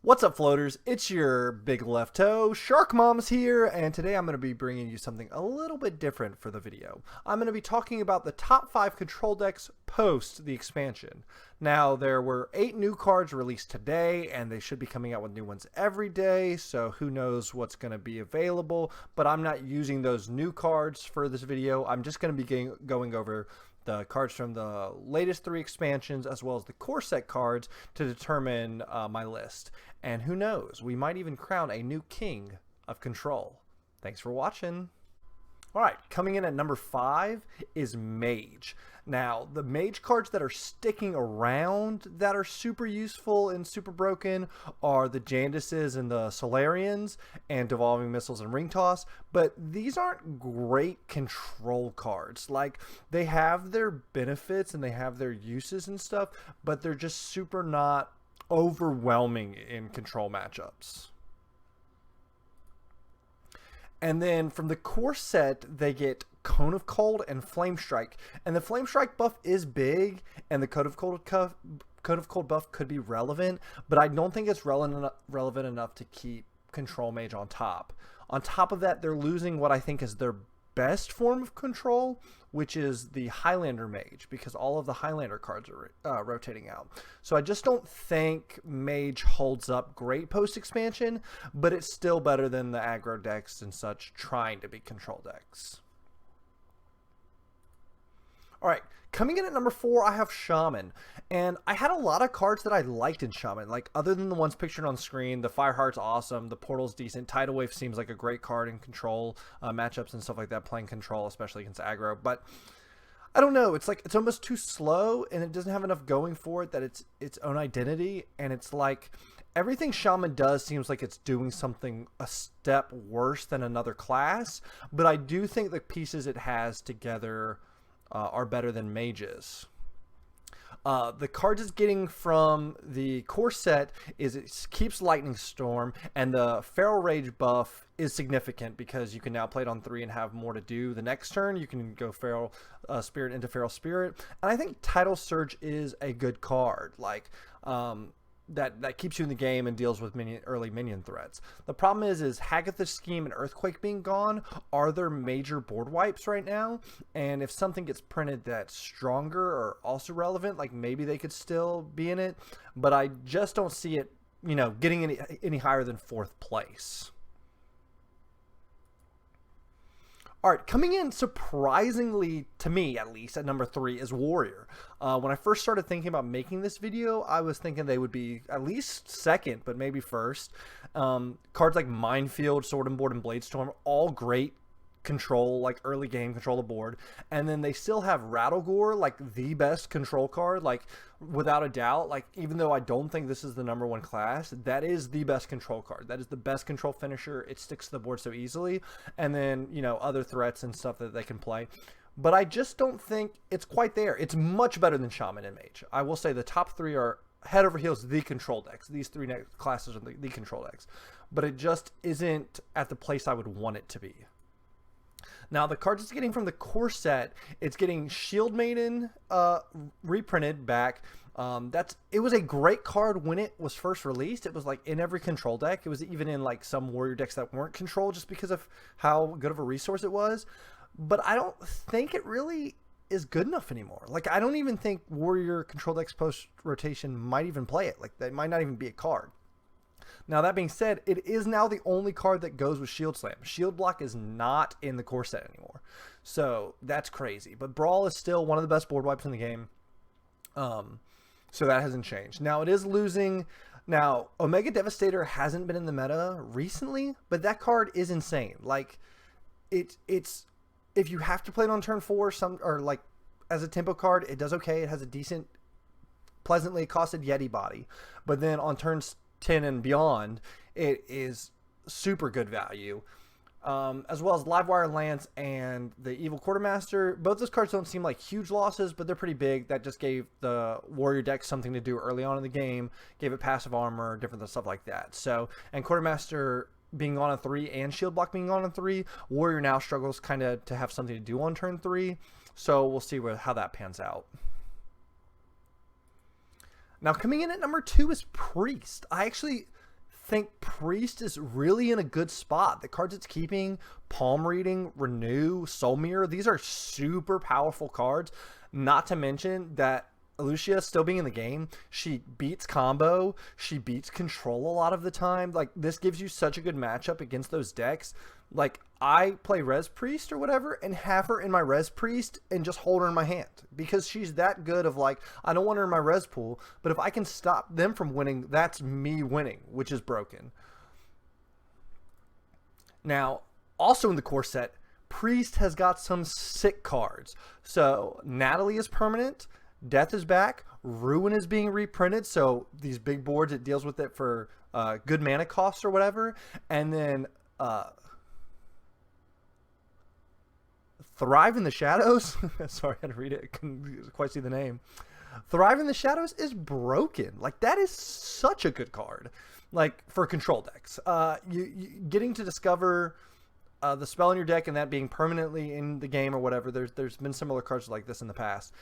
What's up, floaters? It's your big left toe, Shark Mom's here, and today I'm going to be bringing you something a little bit different for the video. I'm going to be talking about the top 5 control decks post the expansion. Now, there were 8 new cards released today, and they should be coming out with new ones every day, so who knows what's going to be available, but I'm not using those new cards for this video. I'm just going to be going over the cards from the latest 3 expansions as well as the core set cards to determine my list. And who knows, we might even crown a new king of control. Thanks for watching. Alright, coming in at number 5 is Mage. Now, the Mage cards that are sticking around that are super useful and super broken are the Jandices and the Solarians and Devolving Missiles and Ring Toss, but these aren't great control cards. Like, they have their benefits and they have their uses and stuff, but they're just super not overwhelming in control matchups. And then from the core set, they get Cone of Cold and Flame Strike. And the Flame Strike buff is big, and the Cone of Cold buff could be relevant, but I don't think it's relevant enough to keep Control Mage on top. On top of that, they're losing what I think is their best form of control, which is the Highlander Mage, because all of the Highlander cards are rotating out. So I just don't think Mage holds up great post-expansion, but it's still better than the aggro decks and such trying to be control decks. Alright, coming in at number 4, I have Shaman. And I had a lot of cards that I liked in Shaman. Like, other than the ones pictured on screen, the Fireheart's awesome, the Portal's decent, Tidal Wave seems like a great card in control matchups and stuff like that, playing control, especially against aggro. But I don't know, it's like, it's almost too slow, and it doesn't have enough going for it that it's its own identity. And it's like, everything Shaman does seems like it's doing something a step worse than another class. But I do think the pieces it has together are better than Mages. The cards it's getting from the core set is it keeps Lightning Storm, and the Feral Rage buff is significant because you can now play it on 3 and have more to do the next turn. You can go Feral Spirit into Feral Spirit, and I think Tidal Surge is a good card. Like, that keeps you in the game and deals with early minion threats. The problem is Hagatha's Scheme and Earthquake being gone are their major board wipes right now, and if something gets printed that's stronger or also relevant, like maybe they could still be in it, but I just don't see it, you know, getting any higher than 4th place. Alright, coming in surprisingly, to me at least, at number 3 is Warrior. When I first started thinking about making this video, I was thinking they would be at least 2nd, but maybe 1st. Cards like Minefield, Sword and Board, and Bladestorm, all great control, like early game control the board. And then they still have Rattlegore, like the best control card, like without a doubt. Like, even though I don't think this is the number 1 class, that is the best control card. That is the best control finisher. It sticks to the board so easily. And then, you know, other threats and stuff that they can play. But I just don't think it's quite there. It's much better than Shaman and Mage. I will say the top 3 are head over heels the control decks. These 3 classes are the control decks. But it just isn't at the place I would want it to be. Now, the cards it's getting from the core set, it's getting Shield Maiden reprinted back. It was a great card when it was first released. It was like in every control deck. It was even in like some Warrior decks that weren't control just because of how good of a resource it was. But I don't think it really is good enough anymore. Like, I don't even think Warrior control decks post rotation might even play it. Like, that might not even be a card. Now, that being said, it is now the only card that goes with Shield Slam. Shield Block is not in the core set anymore. So, that's crazy. But Brawl is still one of the best board wipes in the game. So, that hasn't changed. Now, it is losing. Now, Omega Devastator hasn't been in the meta recently, but that card is insane. Like, it's if you have to play it on turn 4, or like as a tempo card, it does okay. It has a decent, pleasantly costed Yeti body. But then on turns 10 and beyond, it is super good value. As well as Livewire Lance and the Evil Quartermaster. Both those cards don't seem like huge losses, but they're pretty big. That just gave the Warrior deck something to do early on in the game, gave it passive armor, different stuff like that. So, and Quartermaster being on a 3 and Shield Block being on a 3, Warrior now struggles kind of to have something to do on turn 3. So we'll see how that pans out. Now, coming in at number 2 is Priest. I actually think Priest is really in a good spot. The cards it's keeping, Palm Reading, Renew, Soul Mirror, these are super powerful cards. Not to mention that Lucia still being in the game, she beats combo, she beats control a lot of the time. Like, this gives you such a good matchup against those decks. Like, I play Res Priest or whatever and have her in my Res Priest and just hold her in my hand because she's that good of, like, I don't want her in my Res pool, but if I can stop them from winning, that's me winning, which is broken. Now, also in the core set, Priest has got some sick cards. So Natalie is permanent, Death is back, Ruin is being reprinted, so these big boards, it deals with it for good mana costs or whatever. And then Thrive in the Shadows, sorry, I had to read it, I couldn't quite see the name. Thrive in the Shadows is broken. Like, that is such a good card, like, for control decks. You getting to discover the spell in your deck and that being permanently in the game or whatever, there's been similar cards like this in the past,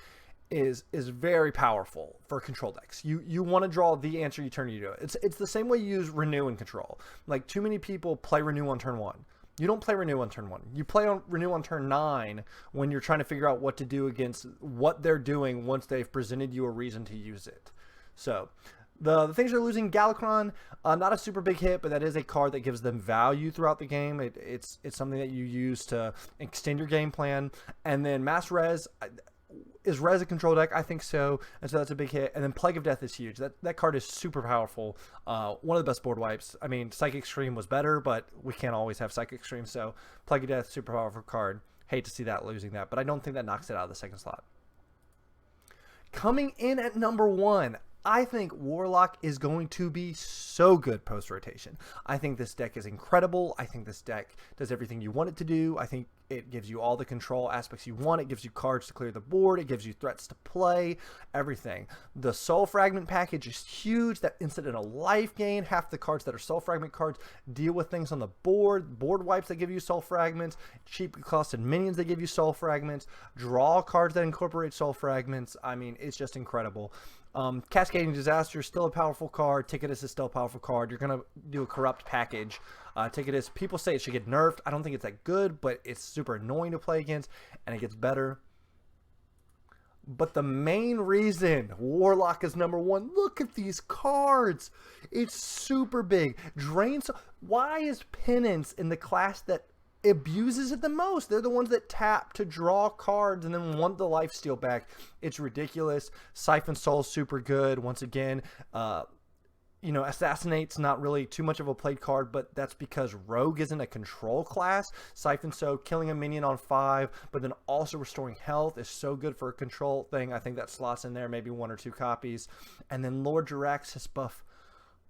is very powerful for control decks. You want to draw the answer you turn you to it. It's the same way you use Renew and Control. Like, too many people play Renew on turn 1. You don't play Renew on turn 1. You play on Renew on turn 9 when you're trying to figure out what to do against what they're doing once they've presented you a reason to use it. So the things they're losing, Galakron, not a super big hit, but that is a card that gives them value throughout the game. It's something that you use to extend your game plan. And then Mass Res, is Res a control deck? I think so, and so that's a big hit. And then Plague of Death is huge. That card is super powerful. One of the best board wipes. I mean, Psychic Stream was better, but we can't always have Psychic Stream, so Plague of Death, super powerful card. Hate to see that losing that, but I don't think that knocks it out of the second slot. Coming in at number 1, I think Warlock is going to be so good post-rotation. I think this deck is incredible. I think this deck does everything you want it to do. I think it gives you all the control aspects you want. It gives you cards to clear the board. It gives you threats to play, everything. The Soul Fragment package is huge. That instant in a life gain. Half the cards that are Soul Fragment cards deal with things on the board. Board wipes that give you Soul Fragments. Cheap costed minions that give you Soul Fragments. Draw cards that incorporate Soul Fragments. I mean, it's just incredible. Cascading Disaster is still a powerful card. Ticketus is still a powerful card. You're going to do a corrupt package. Ticketus, people say it should get nerfed. I don't think it's that good, but it's super annoying to play against, and it gets better. But the main reason Warlock is number 1, look at these cards. It's super big. Drains. Why is Penance in the class that abuses it the most? They're the ones that tap to draw cards and then want the lifesteal back. It's ridiculous. Siphon Soul super good. Once again, you know, Assassinate's not really too much of a played card, but that's because Rogue isn't a control class. Siphon Soul, killing a minion on 5, but then also restoring health is so good for a control thing. I think that slots in there, maybe 1 or 2 copies. And then Lord Jaraxxus buff.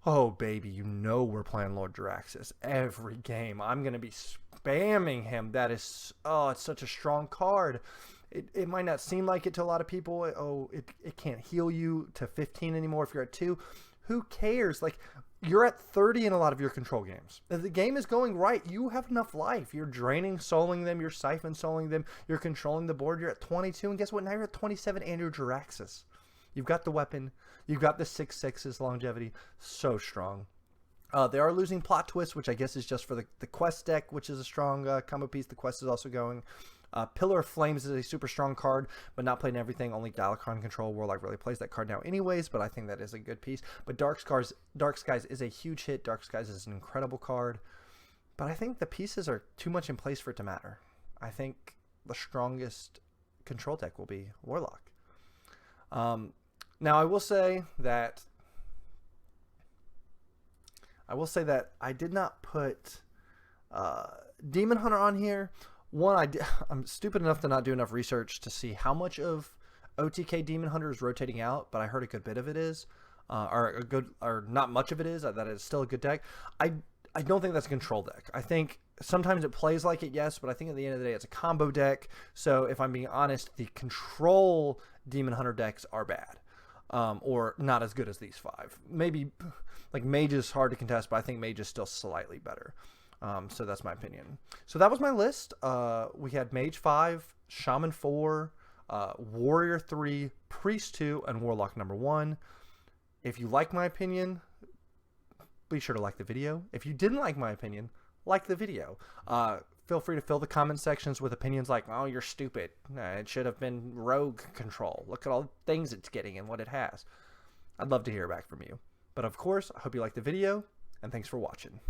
Oh, baby, you know we're playing Lord Jaraxxus every game. I'm going to be spamming him. That is, oh, it's such a strong card. It might not seem like it to a lot of people. Oh, it can't heal you to 15 anymore if you're at 2. Who cares? Like, you're at 30 in a lot of your control games. If the game is going right, you have enough life. You're draining, souling them. You're siphon souling them. You're controlling the board. You're at 22. And guess what? Now you're at 27 and you're Jaraxxus. You've got the weapon. You've got the 6/6's longevity. So strong. They are losing Plot Twist, which I guess is just for the quest deck, which is a strong combo piece. The quest is also going. Pillar of Flames is a super strong card, but not playing everything. Only Galakron control. Warlock really plays that card now anyways, but I think that is a good piece. But Dark Skies is a huge hit. Dark Skies is an incredible card. But I think the pieces are too much in place for it to matter. I think the strongest control deck will be Warlock. Now, I will say that I did not put Demon Hunter on here. One, I'm stupid enough to not do enough research to see how much of OTK Demon Hunter is rotating out, but I heard a good bit of it is, or not much of it is. That it's still a good deck. I don't think that's a control deck. I think sometimes it plays like it, yes, but I think at the end of the day, it's a combo deck. So if I'm being honest, the control Demon Hunter decks are bad. Or not as good as these 5. Maybe, like, Mage is hard to contest, but I think Mage is still slightly better. So that's my opinion. So that was my list. We had Mage 5, Shaman 4, Warrior 3, Priest 2, and Warlock number 1. If you like my opinion, be sure to like the video. If you didn't like my opinion, like the video. Feel free to fill the comment sections with opinions like, oh, you're stupid. It should have been rogue control. Look at all the things it's getting and what it has. I'd love to hear back from you. But of course, I hope you liked the video, and thanks for watching.